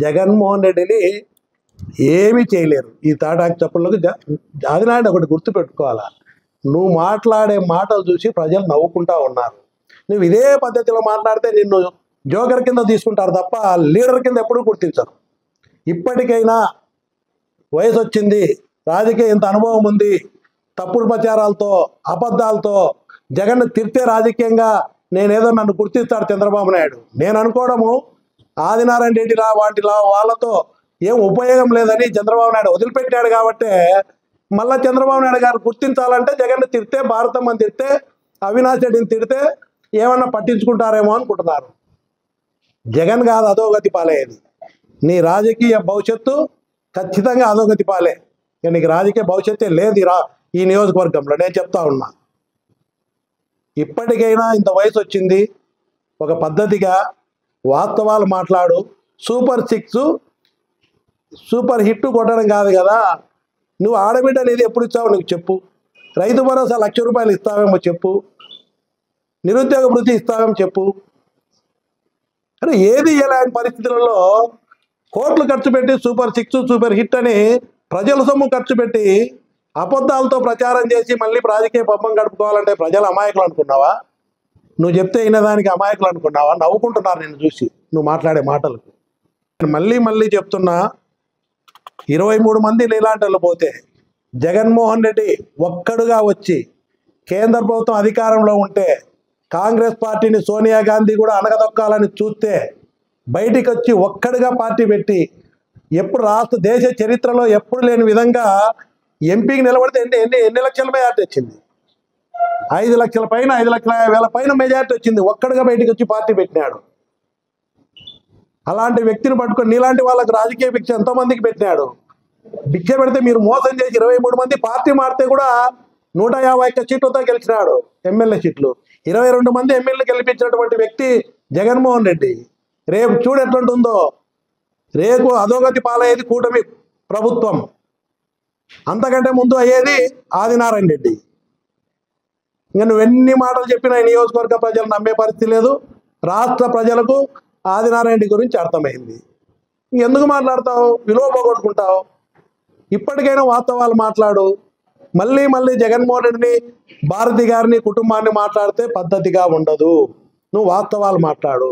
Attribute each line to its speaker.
Speaker 1: జగన్మోహన్ రెడ్డిని ఏమీ చేయలేరు. ఈ తాటాకు చప్పుళ్ళకు ఆదినారాయణ ఒకటి గుర్తుపెట్టుకోవాలా, నువ్వు మాట్లాడే మాటలు చూసి ప్రజలు నవ్వుకుంటా ఉన్నారు. నువ్వు ఇదే పద్ధతిలో మాట్లాడితే నిన్ను జోకర్ కింద తీసుకుంటారు తప్ప లీడర్ కింద ఎప్పుడూ గుర్తించరు. ఇప్పటికైనా వయసు వచ్చింది, రాజకీయ ఇంత అనుభవం ఉంది, తప్పుడు ప్రచారాలతో అబద్ధాలతో జగన్ తిరితే రాజకీయంగా నేనేదో నన్ను గుర్తిస్తాడు చంద్రబాబు నాయుడు. నేను అనుకోవడము ఆదినారాయణ రెడ్డిలా వాటిలా వాళ్ళతో ఏం ఉపయోగం లేదని చంద్రబాబు నాయుడు వదిలిపెట్టాడు. కాబట్టి మళ్ళీ చంద్రబాబు నాయుడు గారు గుర్తించాలంటే జగన్ తిడితే, భారతమ్మని తిడితే, అవినాష్ రెడ్డిని తిడితే ఏమన్నా పట్టించుకుంటారేమో అనుకుంటున్నారు. జగన్ కాదు అధోగతి పాలయ్యేది. నీ రాజకీయ భవిష్యత్తు ఖచ్చితంగా అధోగతి పాలే. నీకు రాజకీయ భవిష్యత్తే లేదు ఈ నియోజకవర్గంలో, నేను చెప్తా ఉన్నా. ఇప్పటికైనా ఇంత వయసు వచ్చింది, ఒక పద్ధతిగా వాస్తవాలు మాట్లాడు. సూపర్ 6 సూపర్ హిట్ కొట్టడం కాదు కదా. నువ్వు ఆడబిడ్డ అనేది ఎప్పుడు ఇస్తావో నీకు చెప్పు. రైతు భరోసా 1,00,000 రూపాయలు ఇస్తావేమో చెప్పు. నిరుద్యోగ వృత్తి ఇస్తావేమో చెప్పు. అరే ఏది ఇవ్వలేని పరిస్థితులలో కోట్లు ఖర్చు పెట్టి సూపర్ 6 సూపర్ హిట్ అని ప్రజల సొమ్ము ఖర్చు పెట్టి అబద్ధాలతో ప్రచారం చేసి మళ్ళీ రాజకీయ పబ్బం గడుపుకోవాలంటే ప్రజలు అమాయకులు అనుకున్నావా? నువ్వు చెప్తే వినేదానికి అమాయకులు అనుకున్నావా? నవ్వుకుంటున్నారు నిన్ను చూసి నువ్వు మాట్లాడే మాటలకు. మళ్ళీ చెప్తున్నా, 23 మంది నీలాంటి పోతే జగన్మోహన్ రెడ్డి ఒక్కడుగా వచ్చి కేంద్ర ప్రభుత్వం అధికారంలో ఉంటే కాంగ్రెస్ పార్టీని సోనియా గాంధీ కూడా అనగదొక్కాలని చూస్తే బయటికి వచ్చి ఒక్కడుగా పార్టీ పెట్టి ఎప్పుడు రాష్ట్ర దేశ చరిత్రలో ఎప్పుడు లేని విధంగా ఎంపీకి నిలబడితే ఎన్ని లక్షల మెజార్టీ వచ్చింది? 5 లక్షల పైన, 5,50,000 పైన మెజార్టీ వచ్చింది. ఒక్కడుగా బయటికి వచ్చి పార్టీ పెట్టినాడు. అలాంటి వ్యక్తిని పట్టుకొని నీలాంటి వాళ్ళకి రాజకీయ భిక్ష ఎంతోమందికి పెట్టినాడు. భిక్ష పెడితే మీరు మోసం చేసి 23 మంది పార్టీ మారితే కూడా 151 సీట్లతో గెలిచినాడు ఎమ్మెల్యే సీట్లు. 22 మంది ఎమ్మెల్యే గెలిపించినటువంటి వ్యక్తి జగన్మోహన్ రెడ్డి. రేపు చూడు ఎట్లుంటుందో. రేపు అధోగతి పాలయ్యేది కూటమి ప్రభుత్వం. అంతకంటే ముందు అయ్యేది ఆదినారాయణ రెడ్డి. ఇంకా నువ్వు ఎన్ని మాటలు చెప్పినా నియోజకవర్గ ప్రజలు నమ్మే పరిస్థితి లేదు. రాష్ట్ర ప్రజలకు ఆదినారాయణ రెడ్డి గురించి అర్థమైంది. ఎందుకు మాట్లాడతావు? విలువ పోగొట్టుకుంటావు. ఇప్పటికైనా వాస్తవాలు మాట్లాడు. మళ్ళీ జగన్మోహన్ రెడ్డిని, భారతి గారిని, కుటుంబాన్ని మాట్లాడితే పద్ధతిగా ఉండదు. నువ్వు వాస్తవాలు మాట్లాడు.